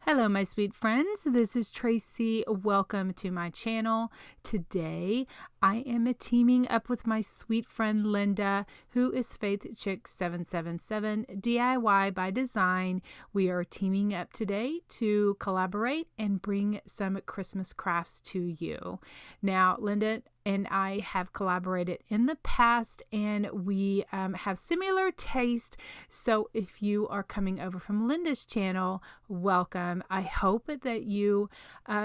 Hello, my sweet friends. This is Tracy. Welcome to my channel. Today, I am teaming up with my sweet friend Linda, who is Faythchick 777 DIY by Design. We are teaming up today to collaborate and bring some Christmas crafts to you. Now, Linda and I have collaborated in the past, and we have similar taste. So if you are coming over from Linda's channel, welcome. I hope that you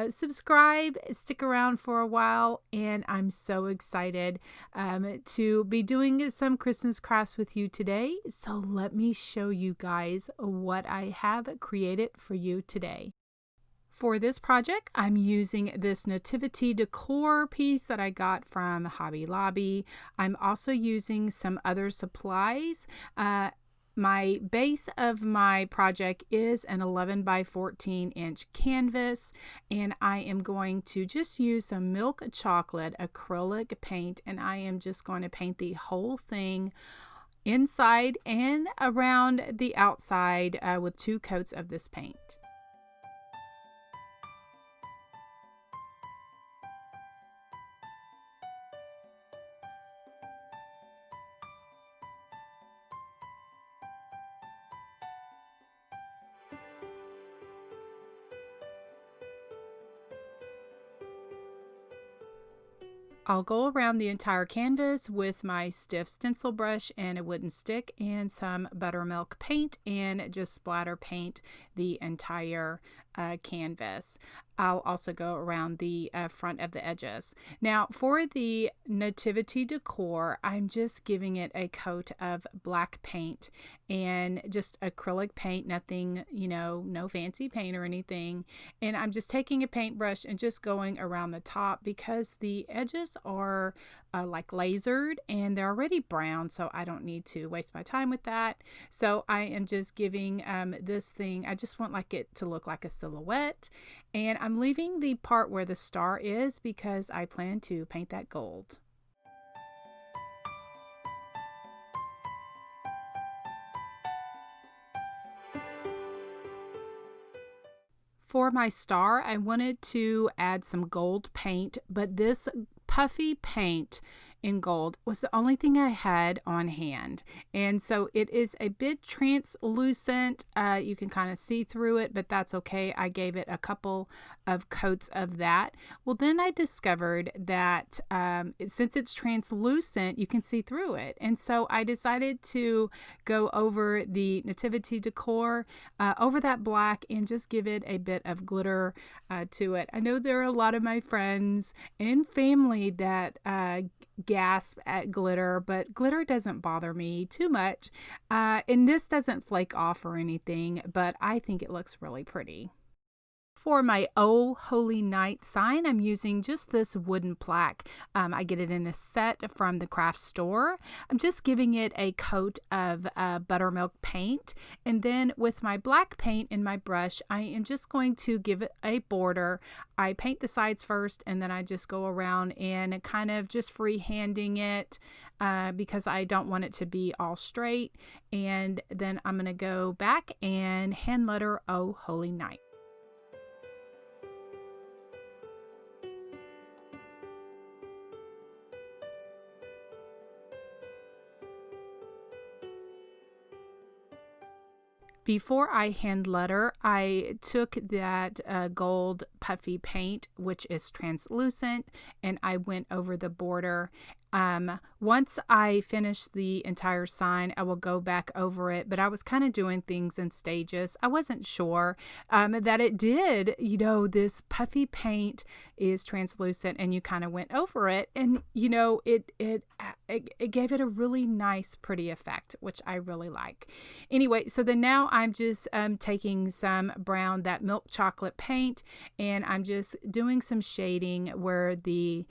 subscribe, stick around for a while, and I'm so excited to be doing some Christmas crafts with you today. So let me show you guys what I have created for you today. For this project, I'm using this Nativity decor piece that I got from Hobby Lobby. I'm also using some other supplies. My base of my project is an 11 by 14 inch canvas, and I am going to just use some milk chocolate acrylic paint, and I am just going to paint the whole thing inside and around the outside with 2 coats of this paint. I'll go around the entire canvas with my stiff stencil brush and a wooden stick and some buttermilk paint, and just splatter paint the entire canvas. I'll also go around the front of the edges. Now for the nativity decor, I'm just giving it a coat of black paint and just acrylic paint, nothing, no fancy paint or anything. And I'm just taking a paintbrush and just going around the top because the edges are like lasered and they're already brown, so I don't need to waste my time with that. So I am just giving this thing, I just want it to look like a silhouette, and I'm leaving the part where the star is because I plan to paint that gold. For my star, I wanted to add some gold paint, but this puffy paint in gold was the only thing I had on hand, and so it is a bit translucent. You can kind of see through it, but that's okay. I gave it a couple of coats of that. Well, then I discovered that since it's translucent, you can see through it, and so I decided to go over the nativity decor over that black and just give it a bit of glitter to it. I know there are a lot of my friends and family that gasp at glitter, but glitter doesn't bother me too much, and this doesn't flake off or anything, but I think it looks really pretty. For my Oh Holy Night sign, I'm using just this wooden plaque. I get it in a set from the craft store. I'm just giving it a coat of buttermilk paint, and then with my black paint in my brush, I am just going to give it a border. I paint the sides first, and then I just go around and kind of just freehanding it because I don't want it to be all straight. And then I'm going to go back and hand letter Oh Holy Night. Before I hand letter, I took that gold puffy paint, which is translucent, and I went over the border. Once I finish the entire sign, I will go back over it, but I was kind of doing things in stages. I wasn't sure that it did, this puffy paint is translucent and you kind of went over it, and it gave it a really nice, pretty effect, which I really like. Anyway, so then now I'm just taking some brown, that milk chocolate paint, and I'm just doing some shading where the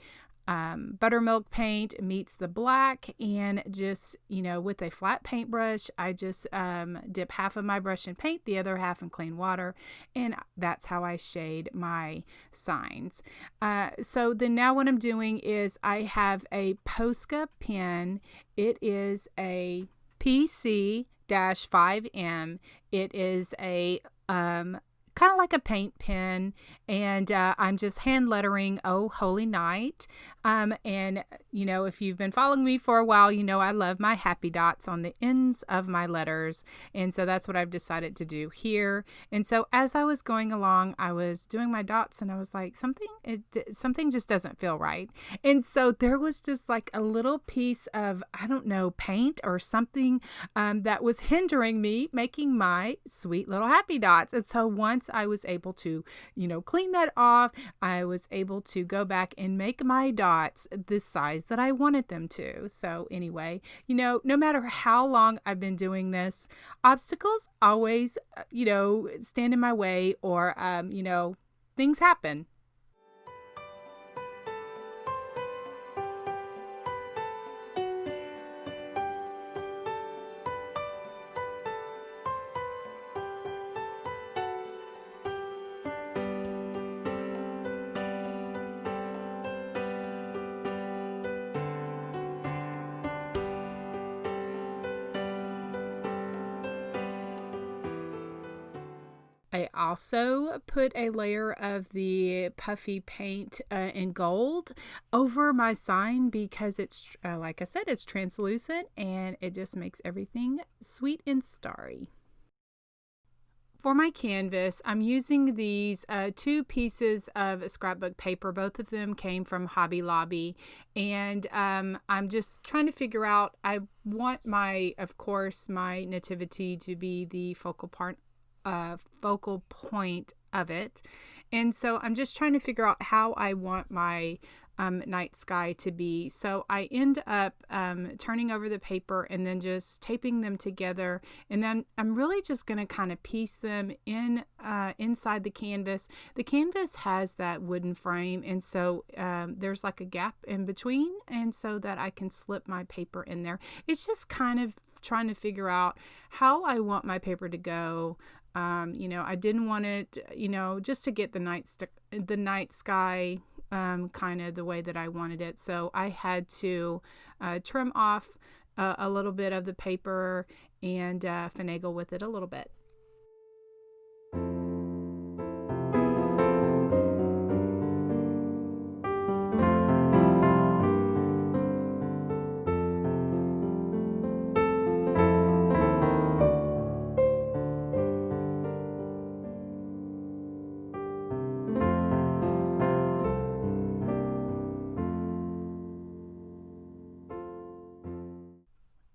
buttermilk paint meets the black, and just with a flat paintbrush I just dip half of my brush in paint, the other half in clean water, and that's how I shade my signs. So then now what I'm doing is I have a Posca pen. It is a PC-5M. It is a kind of like a paint pen, and I'm just hand lettering "Oh Holy Night." And if you've been following me for a while, I love my happy dots on the ends of my letters, and so that's what I've decided to do here. And so as I was going along, I was doing my dots, and I was like, something just doesn't feel right. And so there was just like a little piece of, I don't know, paint or something that was hindering me making my sweet little happy dots. And so once I was able to, clean that off, I was able to go back and make my dots the size that I wanted them to. So anyway, no matter how long I've been doing this, obstacles always, stand in my way, or, things happen. I also put a layer of the puffy paint in gold over my sign because it's, like I said, it's translucent and it just makes everything sweet and starry. For my canvas, I'm using these 2 pieces of scrapbook paper. Both of them came from Hobby Lobby, and I'm just trying to figure out, I want of course, my nativity to be the focal point of it. And so I'm just trying to figure out how I want my night sky to be. So I end up turning over the paper and then just taping them together. And then I'm really just going to kind of piece them inside the canvas. The canvas has that wooden frame, and so there's like a gap in between, and so that I can slip my paper in there. It's just kind of trying to figure out how I want my paper to go. I didn't want it, just to get the night sky kind of the way that I wanted it. So I had to trim off a little bit of the paper and finagle with it a little bit.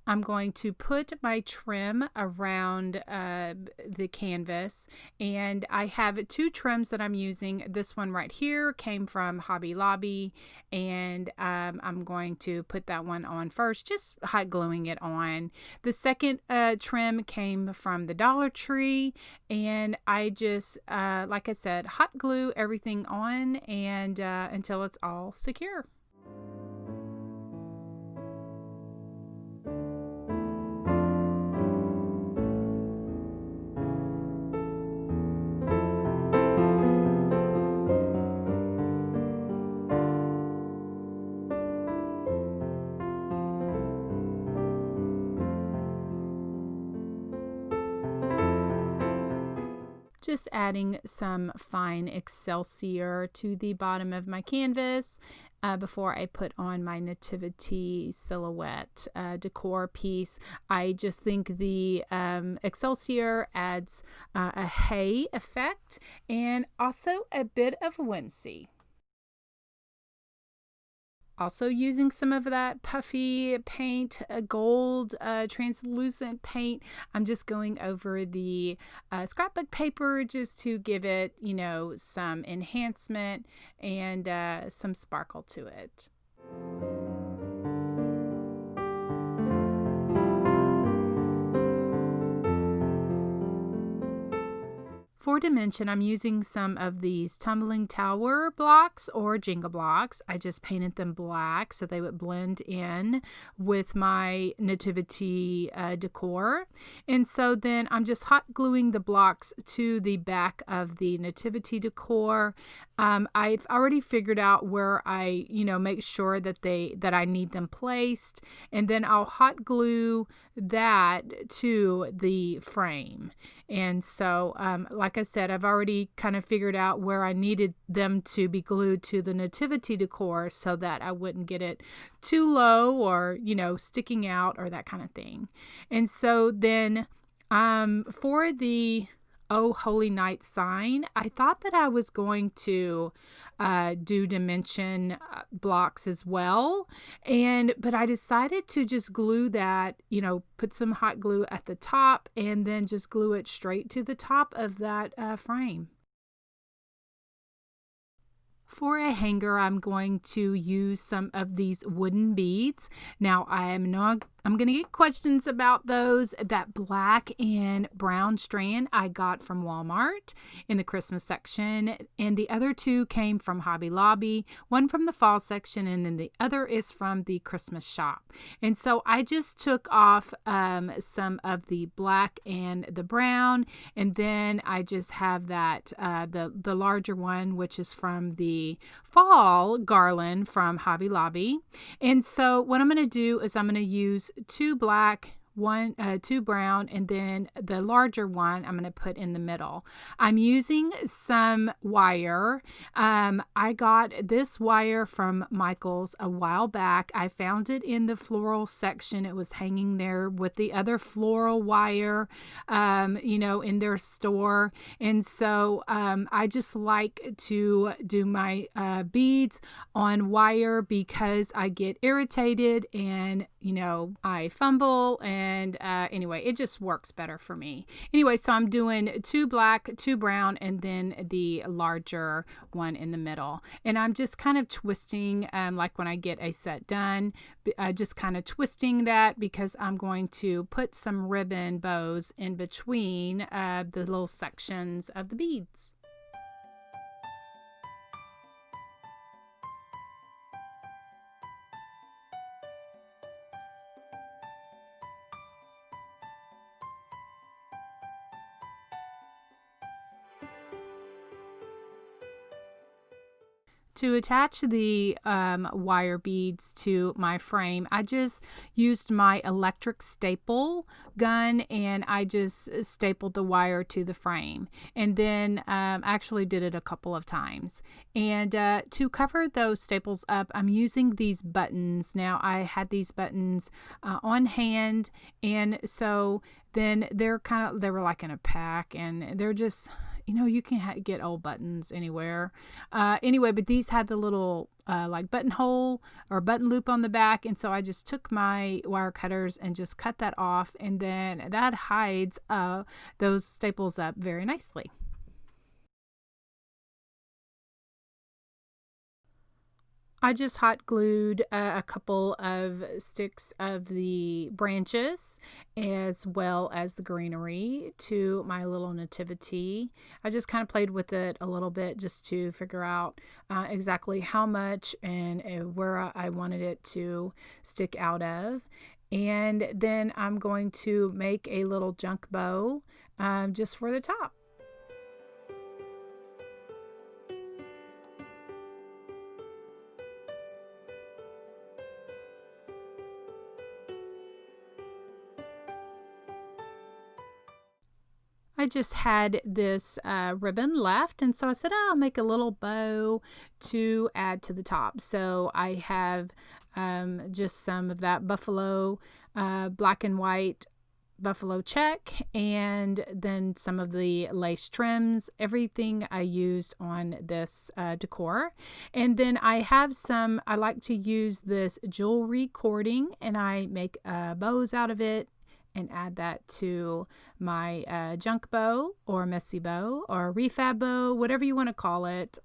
I'm going to put my trim around the canvas, and I have 2 trims that I'm using. This one right here came from Hobby Lobby, and I'm going to put that one on first, just hot gluing it on. The second trim came from the Dollar Tree, and I just, like I said, hot glue everything on and until it's all secure. Just adding some fine Excelsior to the bottom of my canvas before I put on my nativity silhouette decor piece. I just think the Excelsior adds a hay effect and also a bit of whimsy. Also using some of that puffy paint, gold translucent paint. I'm just going over the scrapbook paper just to give it, some enhancement and some sparkle to it. For dimension, I'm using some of these tumbling tower blocks or Jenga blocks. I just painted them black so they would blend in with my nativity decor. And so then I'm just hot gluing the blocks to the back of the nativity decor. I've already figured out where I, make sure that I need them placed, and then I'll hot glue that to the frame. And so, like I said, I've already kind of figured out where I needed them to be glued to the nativity decor so that I wouldn't get it too low or, sticking out or that kind of thing. And so then for the Oh Holy Night sign, I thought that I was going to do dimension blocks as well, but I decided to just glue that, put some hot glue at the top and then just glue it straight to the top of that frame. For a hanger, I'm going to use some of these wooden beads. Now, I'm going to get questions about those. That black and brown strand I got from Walmart in the Christmas section, and the other two came from Hobby Lobby, one from the fall section, and then the other is from the Christmas shop. And so I just took off some of the black and the brown, and then I just have that the larger one, which is from the fall garland from Hobby Lobby. And so what I'm going to do is I'm going to use two black, two brown, and then the larger one I'm going to put in the middle. I'm using some wire. I got this wire from Michael's a while back. I found it in the floral section. It was hanging there with the other floral wire, in their store. And so I just like to do my beads on wire because I get irritated and, I fumble, and anyway, it just works better for me. Anyway, so I'm doing two black, two brown, and then the larger one in the middle. And I'm just kind of twisting, like when I get a set done, just kind of twisting that because I'm going to put some ribbon bows in between the little sections of the beads. To attach the wire beads to my frame, I just used my electric staple gun and I just stapled the wire to the frame, and then actually did it a couple of times. And to cover those staples up, I'm using these buttons. Now, I had these buttons on hand, and so then they were like in a pack, and they're just, you can get old buttons anywhere. Anyway, but these had the little like buttonhole or button loop on the back. And so I just took my wire cutters and just cut that off. And then that hides those staples up very nicely. I just hot glued a couple of sticks of the branches as well as the greenery to my little nativity. I just kind of played with it a little bit just to figure out exactly how much and where I wanted it to stick out of. And then I'm going to make a little junk bow just for the top. I just had this ribbon left, and so I said, I'll make a little bow to add to the top. So I have just some of that buffalo, black and white buffalo check, and then some of the lace trims, everything I used on this decor. And then I have I like to use this jewelry cording, and I make bows out of it and add that to my junk bow or messy bow or refab bow, whatever you want to call it.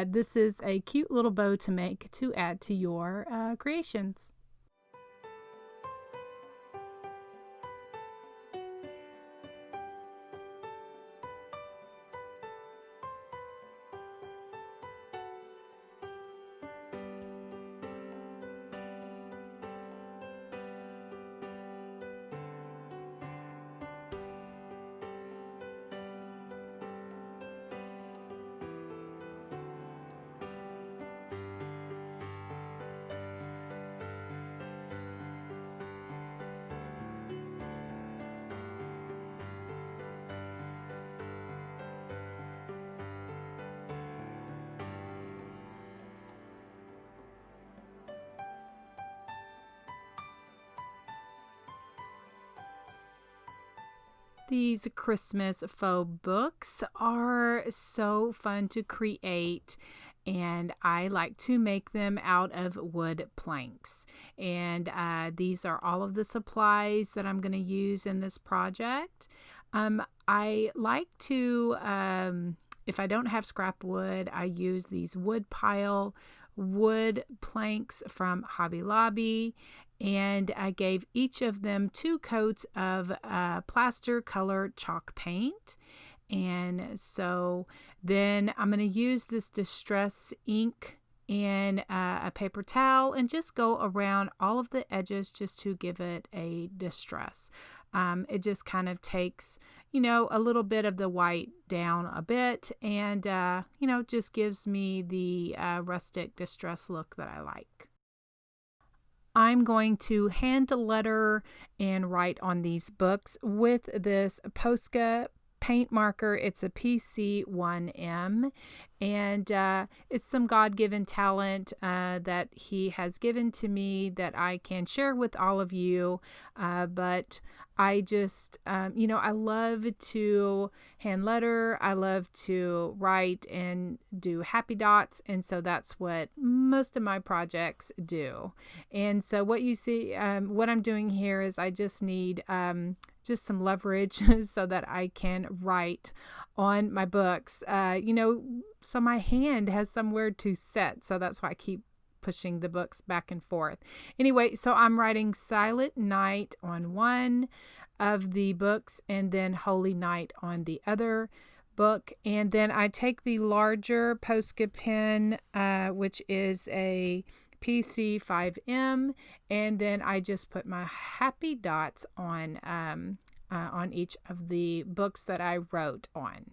This is a cute little bow to make to add to your creations. These Christmas faux books are so fun to create, and I like to make them out of wood planks. And these are all of the supplies that I'm going to use in this project. I like to, if I don't have scrap wood, I use these wood pile wood planks from Hobby Lobby, and I gave each of them 2 coats of plaster colored chalk paint. And so then I'm going to use this distress ink in a paper towel and just go around all of the edges just to give it a distress. It just kind of takes, a little bit of the white down a bit, and, just gives me the rustic distress look that I like. I'm going to hand letter and write on these books with this Posca paint marker. It's a PC1M, and it's some God-given talent that he has given to me that I can share with all of you, but I just, I love to hand letter. I love to write and do happy dots, and so that's what most of my projects do. And so what you see, what I'm doing here is I just need just some leverage so that I can write on my books, so my hand has somewhere to set. So that's why I keep pushing the books back and forth. Anyway, so I'm writing Silent Night on one of the books and then Holy Night on the other book. And then I take the larger Posca pen, which is a PC5M, and then I just put my happy dots on each of the books that I wrote on.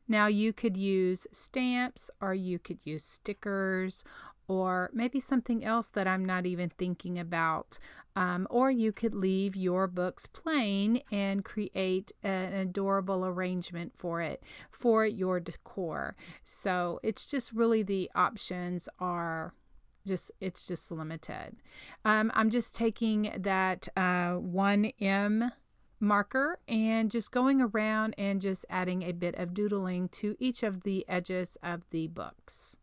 Now you could use stamps, or you could use stickers, or maybe something else that I'm not even thinking about. Or you could leave your books plain and create an adorable arrangement for it for your decor. So it's just really, the options are it's just limited. I'm just taking that 1M marker and just going around and just adding a bit of doodling to each of the edges of the books.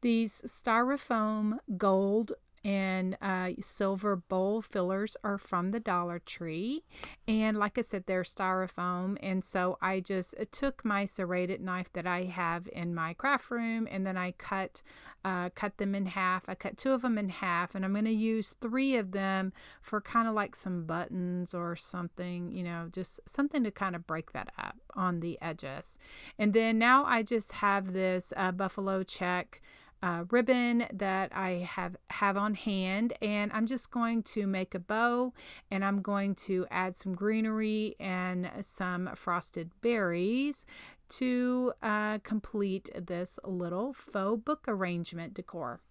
These styrofoam gold and silver bowl fillers are from the Dollar Tree, and like I said, they're styrofoam, and so I just took my serrated knife that I have in my craft room, and then I cut them in half. I cut 2 of them in half, and I'm going to use 3 of them for kind of like some buttons or something, just something to kind of break that up on the edges. And then now I just have this buffalo check ribbon that I have on hand, and I'm just going to make a bow, and I'm going to add some greenery and some frosted berries to complete this little faux book arrangement decor.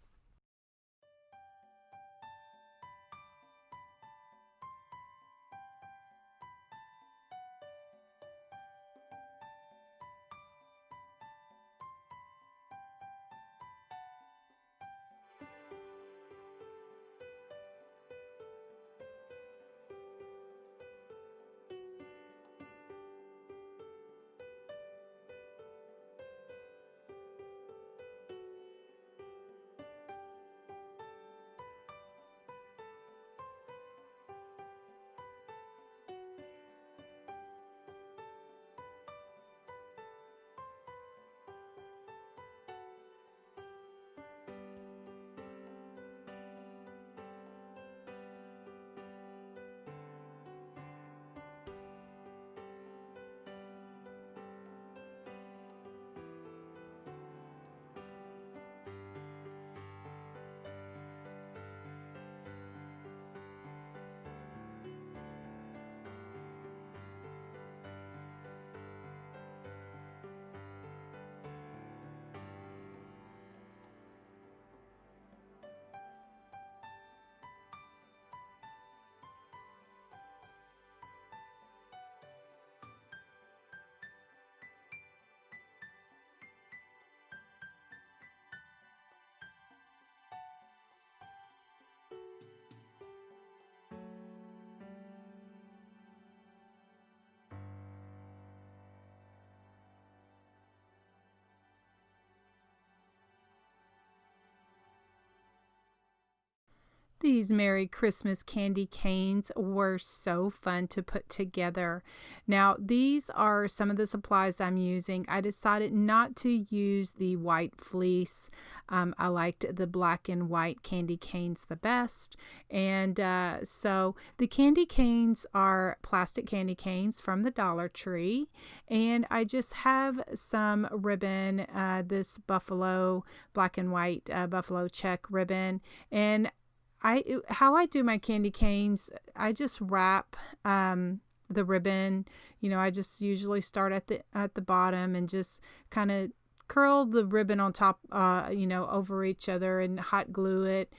These Merry Christmas candy canes were so fun to put together. Now, these are some of the supplies I'm using. I decided not to use the white fleece. I liked the black and white candy canes the best. And so the candy canes are plastic candy canes from the Dollar Tree. And I just have some ribbon, this buffalo, black and white buffalo check ribbon. And how I do my candy canes, I just wrap the ribbon. I just usually start at the bottom and just kind of curl the ribbon on top, over each other and hot glue it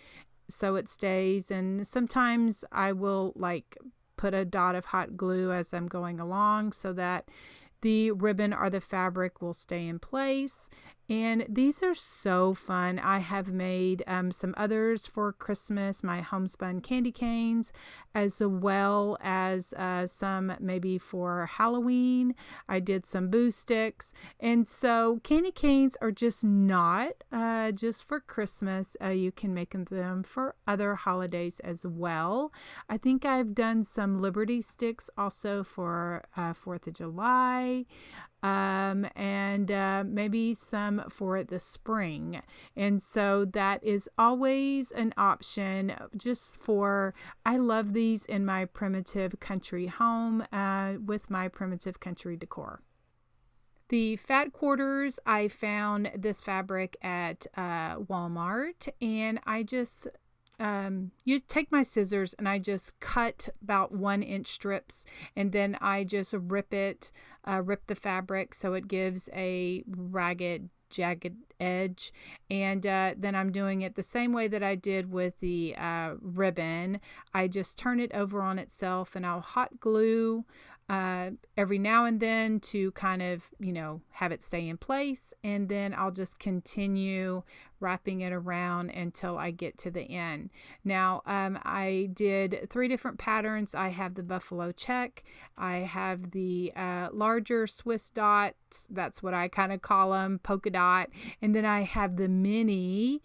so it stays. And sometimes I will put a dot of hot glue as I'm going along so that the ribbon or the fabric will stay in place. And these are so fun. I have made some others for Christmas, my homespun candy canes, as well as some maybe for Halloween. I did some boo sticks. And so candy canes are just not just for Christmas. You can make them for other holidays as well. I think I've done some Liberty sticks also for 4th of July. And maybe some for the spring. And so that is always an option I love these in my primitive country home with my primitive country decor. The fat quarters, I found this fabric at Walmart, and I just you take my scissors and I just cut about 1-inch strips, and then I just rip the fabric so it gives a ragged, jagged edge. And then I'm doing it the same way that I did with the ribbon. I just turn it over on itself, and I'll hot glue every now and then to kind of, have it stay in place. And then I'll just continue wrapping it around until I get to the end. Now, I did 3 different patterns. I have the buffalo check. I have the larger Swiss dots. That's what I kind of call them, polka dot. And then I have the mini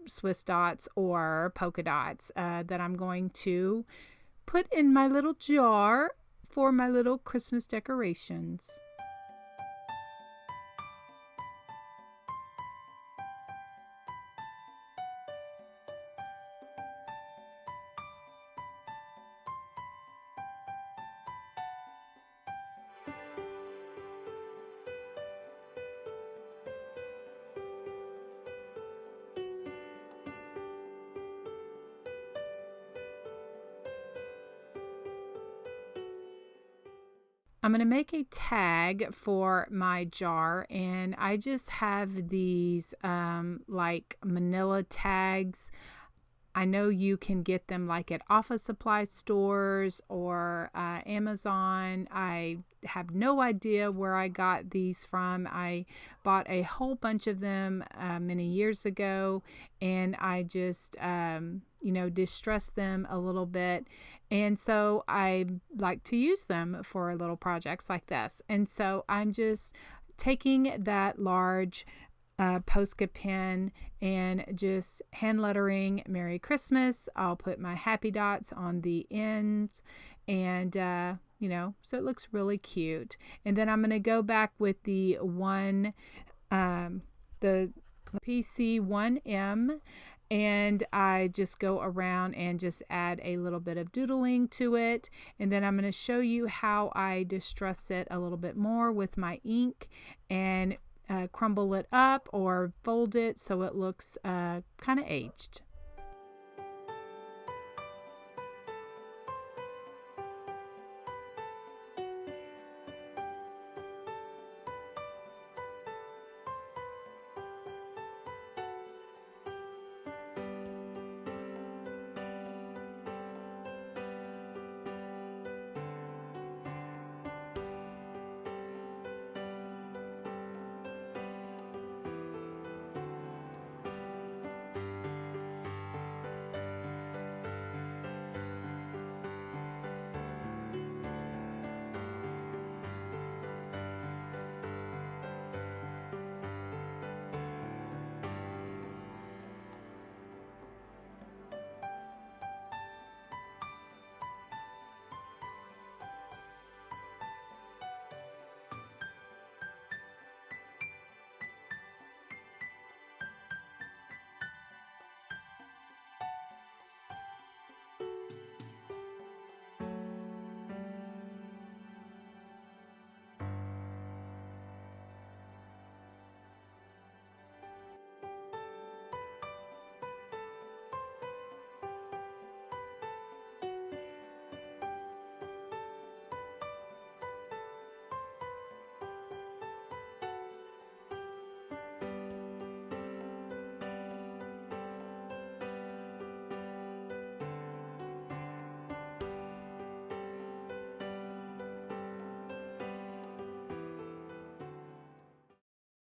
Swiss dots or polka dots that I'm going to put in my little jar for my little Christmas decorations. I'm going to make a tag for my jar, and I just have these manila tags. I know you can get them at office supply stores or Amazon. I have no idea where I got these from. I bought a whole bunch of them many years ago, and I just distressed them a little bit. And so I like to use them for little projects like this. And so I'm just taking that large Posca pen and just hand lettering Merry Christmas. I'll put my happy dots on the ends, and so it looks really cute. And then I'm going to go back with the PC1M, and I just go around and just add a little bit of doodling to it. And then I'm going to show you how I distress it a little bit more with my ink and crumble it up or fold it so it looks kind of aged.